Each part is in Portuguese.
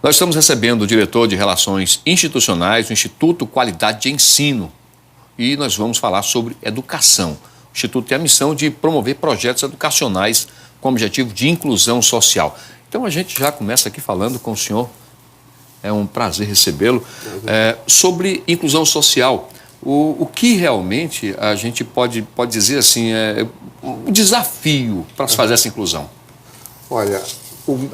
Nós estamos recebendo o diretor de Relações Institucionais do Instituto Qualidade de Ensino e nós vamos falar sobre educação. O Instituto tem a missão de promover projetos educacionais com o objetivo de inclusão social. Então a gente já começa aqui falando com o senhor, é um prazer recebê-lo, sobre inclusão social. O que realmente a gente pode dizer assim, é um desafio para se fazer essa inclusão? Olha,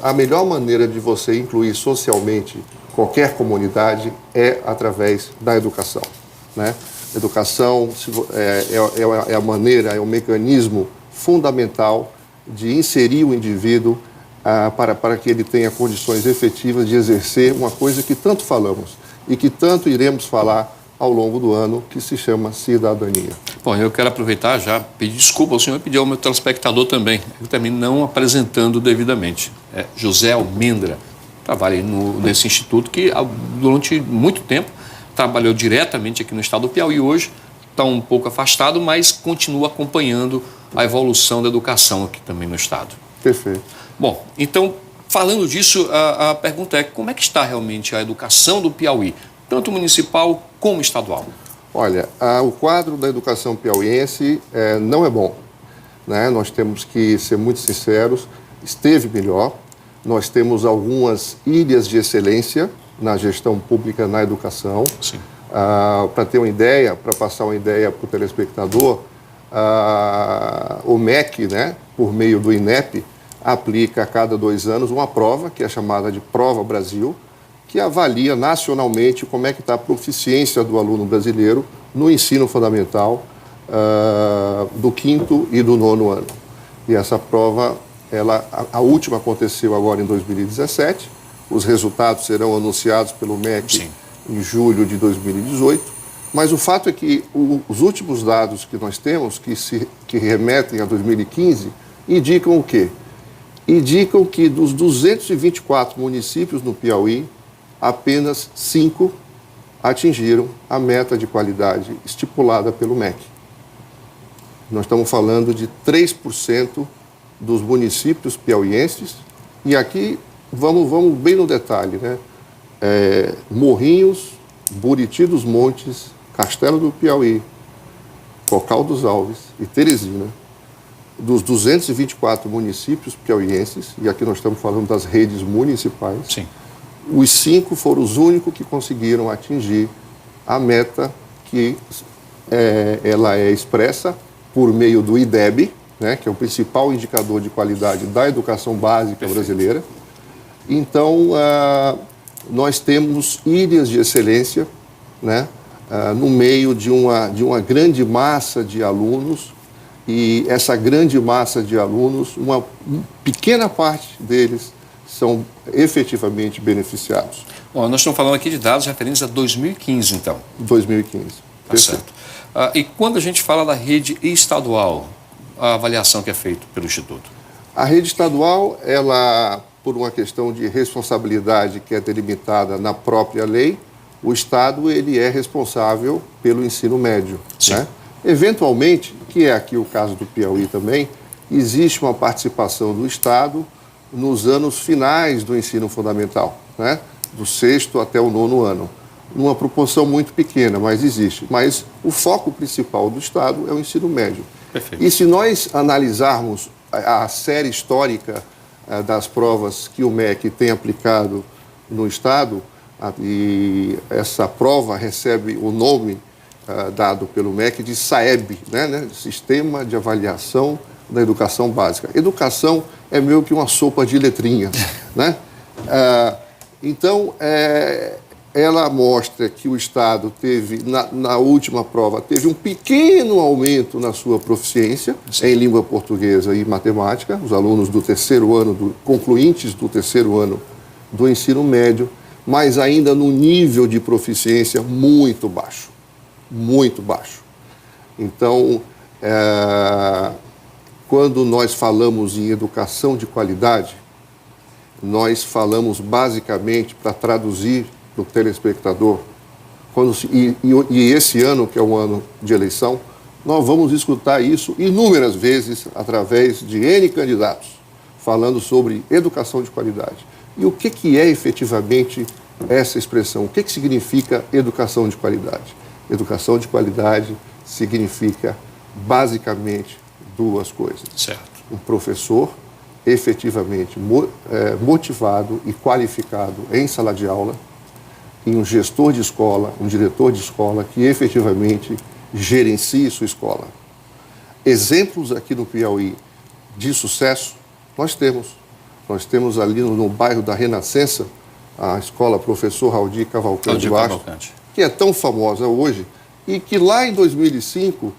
a melhor maneira de você incluir socialmente qualquer comunidade é através da educação, né? Educação é a maneira, é o mecanismo fundamental de inserir o indivíduo para que ele tenha condições efetivas de exercer uma coisa que tanto falamos e que tanto iremos falar ao longo do ano, que se chama cidadania. Bom, eu quero aproveitar já, pedir desculpa ao senhor e pedir ao meu telespectador também, ele também não apresentando devidamente. José Almendra, trabalha aí nesse instituto que durante muito tempo trabalhou diretamente aqui no estado do Piauí. Hoje está um pouco afastado, mas continua acompanhando a evolução da educação aqui também no estado. Perfeito. Bom, então, falando disso, a pergunta é como é que está realmente a educação do Piauí, tanto municipal como estadual? Olha, o quadro da educação piauiense não é bom, né? Nós temos que ser muito sinceros, esteve melhor. Nós temos algumas ilhas de excelência na gestão pública na educação. Sim. Para ter uma ideia, para passar uma ideia para o telespectador, o MEC, né, por meio do INEP, aplica a cada 2 anos uma prova, que é chamada de Prova Brasil, que avalia nacionalmente como é que está a proficiência do aluno brasileiro no ensino fundamental do 5º e do 9º ano. E essa prova, a última aconteceu agora em 2017, os resultados serão anunciados pelo MEC Sim. em julho de 2018, mas o fato é que os últimos dados que nós temos, que remetem a 2015, indicam o quê? Indicam que dos 224 municípios no Piauí, apenas 5 atingiram a meta de qualidade estipulada pelo MEC. Nós estamos falando de 3% dos municípios piauienses, e aqui vamos bem no detalhe, né? Morrinhos, Buriti dos Montes, Castelo do Piauí, Cocal dos Alves e Teresina, dos 224 municípios piauienses, e aqui nós estamos falando das redes municipais, Sim. Os 5 foram os únicos que conseguiram atingir a meta que ela é expressa por meio do IDEB, né, que é o principal indicador de qualidade da educação básica brasileira. Então, nós temos ilhas de excelência, né, no meio de uma grande massa de alunos, e essa grande massa de alunos, uma pequena parte deles são efetivamente beneficiados. Bom, nós estamos falando aqui de dados referentes a 2015, então. 2015. Tá certo. E quando a gente fala da rede estadual, a avaliação que é feita pelo Instituto? A rede estadual, ela, por uma questão de responsabilidade que é delimitada na própria lei, o Estado ele é responsável pelo ensino médio. Sim. Né? Eventualmente, que é aqui o caso do Piauí também, existe uma participação do Estado nos anos finais do ensino fundamental, né? Do 6º até o 9º ano. Numa proporção muito pequena, mas existe. Mas o foco principal do Estado é o ensino médio. Perfeito. E se nós analisarmos a série histórica das provas que o MEC tem aplicado no Estado, e essa prova recebe o nome dado pelo MEC de SAEB, né? Sistema de Avaliação da Educação Básica. Educação é meio que uma sopa de letrinhas, né? Então, ela mostra que o Estado teve, na última prova, teve um pequeno aumento na sua proficiência em língua portuguesa e matemática, os alunos do 3º ano, concluintes do 3º ano do ensino médio, mas ainda no nível de proficiência muito baixo, muito baixo. Então, quando nós falamos em educação de qualidade, nós falamos basicamente, para traduzir para o telespectador, e esse ano, que é um ano de eleição, nós vamos escutar isso inúmeras vezes através de N candidatos, falando sobre educação de qualidade. E o que é efetivamente essa expressão? O que significa educação de qualidade? Educação de qualidade significa, basicamente, duas coisas. Certo. Um professor efetivamente motivado e qualificado em sala de aula, e um gestor de escola, um diretor de escola que efetivamente gerencie sua escola. Exemplos aqui no Piauí de sucesso, nós temos. Nós temos ali no bairro da Renascença, a escola Professor Raudi Cavalcante Bastos, que é tão famosa hoje, e que lá em 2005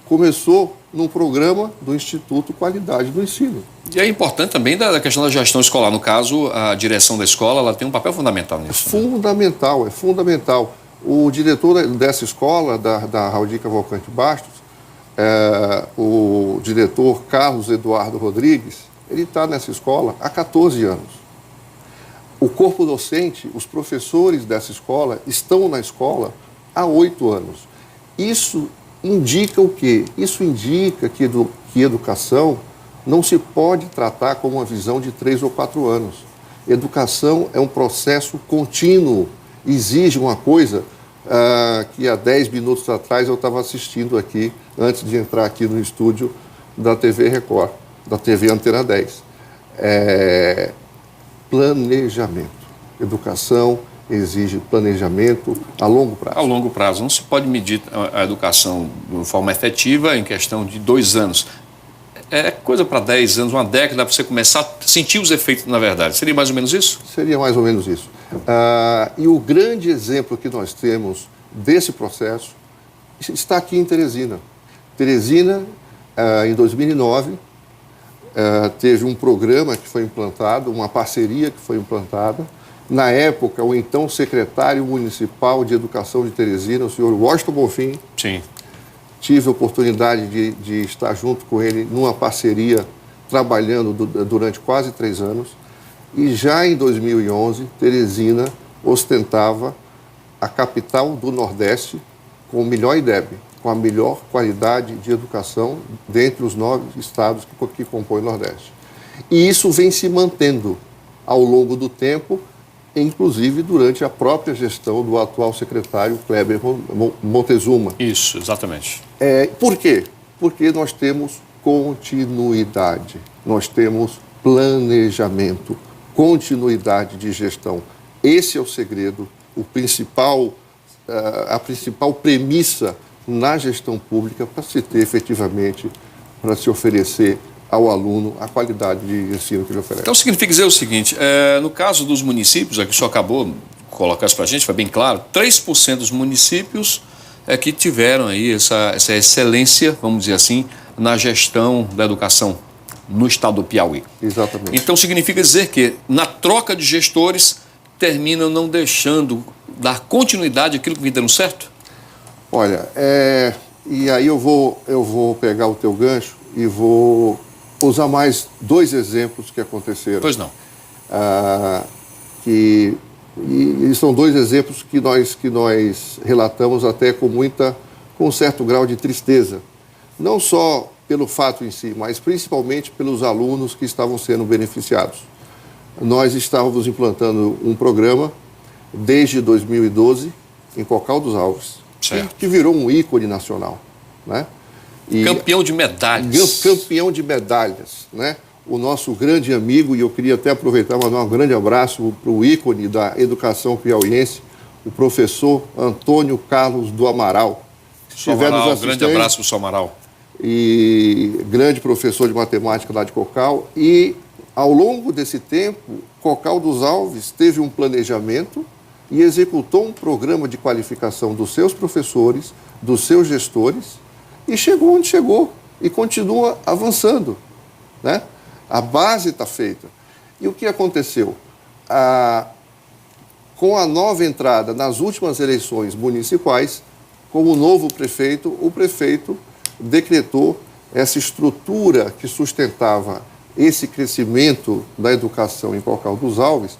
começou num programa do Instituto Qualidade do Ensino. E é importante também da questão da gestão escolar. No caso, a direção da escola ela tem um papel fundamental nisso. Fundamental, é fundamental. O diretor dessa escola, da Raudi Cavalcante Bastos, o diretor Carlos Eduardo Rodrigues, ele está nessa escola há 14 anos. O corpo docente, os professores dessa escola, estão na escola há 8 anos. Isso indica o quê? Isso indica que educação não se pode tratar como uma visão de 3 ou 4 anos. Educação é um processo contínuo, exige uma coisa que há 10 minutos atrás eu estava assistindo aqui, antes de entrar aqui no estúdio da TV Record, da TV Antena 10. Planejamento. Educação exige planejamento a longo prazo. A longo prazo. Não se pode medir a educação de forma efetiva em questão de 2 anos. É coisa para 10 anos, uma década, para você começar a sentir os efeitos, na verdade. Seria mais ou menos isso? Seria mais ou menos isso. E o grande exemplo que nós temos desse processo está aqui em Teresina. Teresina, em 2009, teve um programa que foi implantado, uma parceria que foi implantada. Na época, o então secretário municipal de Educação de Teresina, o senhor Washington Bonfim, sim, tive a oportunidade de estar junto com ele numa parceria, trabalhando durante quase 3 anos. E já em 2011, Teresina ostentava a capital do Nordeste com o melhor IDEB, com a melhor qualidade de educação dentre os 9 estados que compõem o Nordeste. E isso vem se mantendo ao longo do tempo, inclusive durante a própria gestão do atual secretário Kleber Montezuma. Isso, exatamente. Por quê? Porque nós temos continuidade, nós temos planejamento, continuidade de gestão. Esse é o segredo, a principal premissa na gestão pública para se ter efetivamente, para se oferecer ao aluno a qualidade de ensino que ele oferece. Então significa dizer o seguinte, no caso dos municípios, aqui o senhor acabou de colocar isso para a gente, foi bem claro, 3% dos municípios que tiveram aí essa excelência, vamos dizer assim, na gestão da educação no estado do Piauí. Exatamente. Então significa dizer que na troca de gestores terminam não deixando dar continuidade àquilo que vem dando certo? Olha, e aí eu vou pegar o teu gancho e vou usar mais 2 exemplos que aconteceram. Pois não. E são 2 exemplos que nós relatamos até com um certo grau de tristeza. Não só pelo fato em si, mas principalmente pelos alunos que estavam sendo beneficiados. Nós estávamos implantando um programa desde 2012 em Cocal dos Alves, que virou um ícone nacional, né? Campeão de medalhas. Campeão de medalhas, né? O nosso grande amigo, e eu queria até aproveitar e mandar um grande abraço para o ícone da educação piauiense, o professor Antônio Carlos do Amaral. Amaral, grande abraço para o Amaral. E grande professor de matemática lá de Cocal. E, ao longo desse tempo, Cocal dos Alves teve um planejamento e executou um programa de qualificação dos seus professores, dos seus gestores, e chegou onde chegou e continua avançando, né? A base está feita. E o que aconteceu? Com a nova entrada nas últimas eleições municipais, como novo prefeito, o prefeito decretou essa estrutura que sustentava esse crescimento da educação em Cocal dos Alves.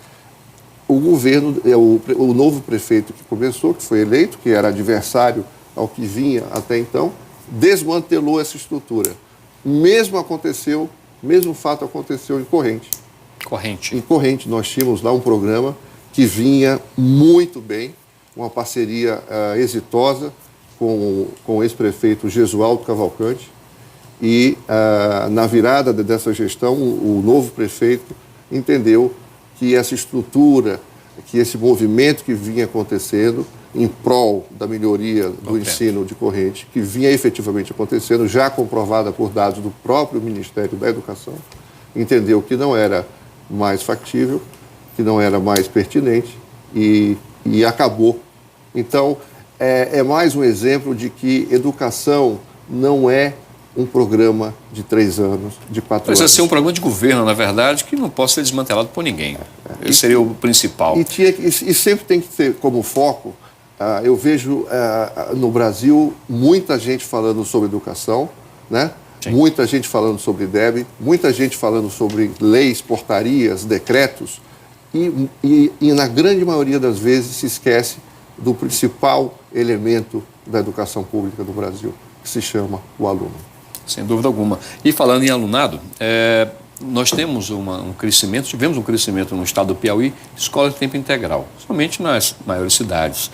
O governo, o novo prefeito que começou, que foi eleito, que era adversário ao que vinha até então, desmantelou essa estrutura. Mesmo fato aconteceu em Corrente. Corrente. Em Corrente, nós tínhamos lá um programa que vinha muito bem, uma parceria exitosa com o ex-prefeito Gesualdo Cavalcante. E, na virada dessa gestão, o novo prefeito entendeu que essa estrutura, que esse movimento que vinha acontecendo em prol da melhoria do ensino de Corrente, que vinha efetivamente acontecendo, já comprovada por dados do próprio Ministério da Educação, entendeu que não era mais factível, que não era mais pertinente e acabou. Então, é mais um exemplo de que educação não é um programa de 3 anos, de 4 anos. Precisa ser um programa de governo, na verdade, que não pode ser desmantelado por ninguém. Esse seria o principal. E sempre tem que ter como foco, eu vejo no Brasil muita gente falando sobre educação, né? Muita gente falando sobre IDEB, muita gente falando sobre leis, portarias, decretos, e na grande maioria das vezes se esquece do principal elemento da educação pública do Brasil, que se chama o aluno. Sem dúvida alguma. E falando em alunado, nós temos tivemos um crescimento no estado do Piauí de escola de tempo integral, somente nas maiores cidades.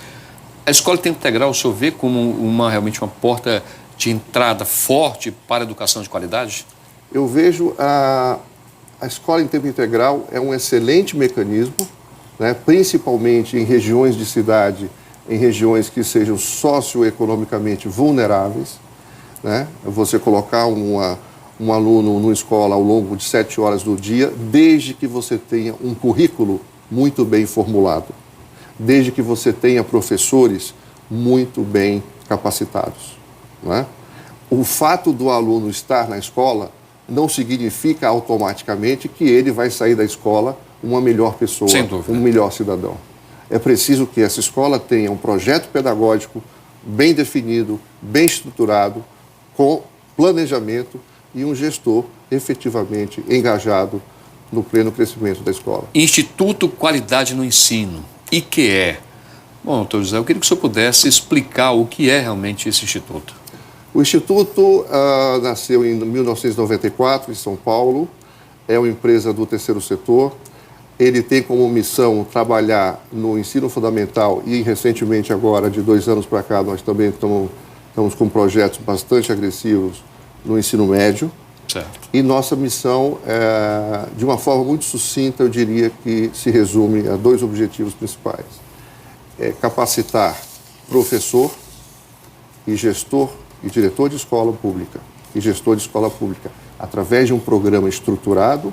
A escola de tempo integral, o senhor vê como realmente uma porta de entrada forte para a educação de qualidade? Eu vejo a escola em tempo integral é um excelente mecanismo, né, principalmente em regiões de cidade, em regiões que sejam socioeconomicamente vulneráveis, né? Você colocar um aluno numa escola ao longo de 7 horas do dia, desde que você tenha um currículo muito bem formulado, desde que você tenha professores muito bem capacitados, né? O fato do aluno estar na escola não significa automaticamente que ele vai sair da escola uma melhor pessoa, um melhor cidadão. É preciso que essa escola tenha um projeto pedagógico bem definido, bem estruturado, com planejamento e um gestor efetivamente engajado no pleno crescimento da escola. Instituto Qualidade no Ensino, IQE. Bom, doutor José, eu queria que o senhor pudesse explicar o que é realmente esse instituto. O Instituto nasceu em 1994, em São Paulo, é uma empresa do terceiro setor. Ele tem como missão trabalhar no ensino fundamental e, recentemente, agora, de 2 anos para cá, nós também estamos com projetos bastante agressivos no ensino médio. Certo. E nossa missão, de uma forma muito sucinta, eu diria que se resume a 2 objetivos principais. Capacitar professor e gestor e diretor de escola pública e gestor de escola pública através de um programa estruturado,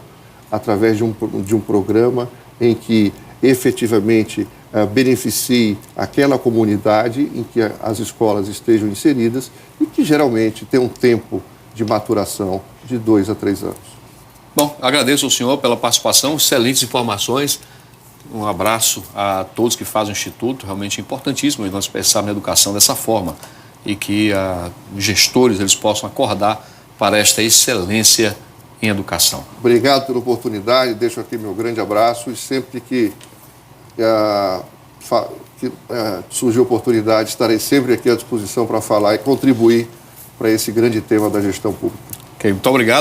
através de um programa em que efetivamente beneficie aquela comunidade em que as escolas estejam inseridas e que geralmente tem um tempo de maturação de 2 a 3 anos. Bom, agradeço ao senhor pela participação, excelentes informações. Um abraço a todos que fazem o Instituto, realmente importantíssimo nós pensarmos na educação dessa forma e que os gestores eles possam acordar para esta excelência em educação. Obrigado pela oportunidade, deixo aqui meu grande abraço e sempre que surgir oportunidade, estarei sempre aqui à disposição para falar e contribuir para esse grande tema da gestão pública. Ok, muito obrigado.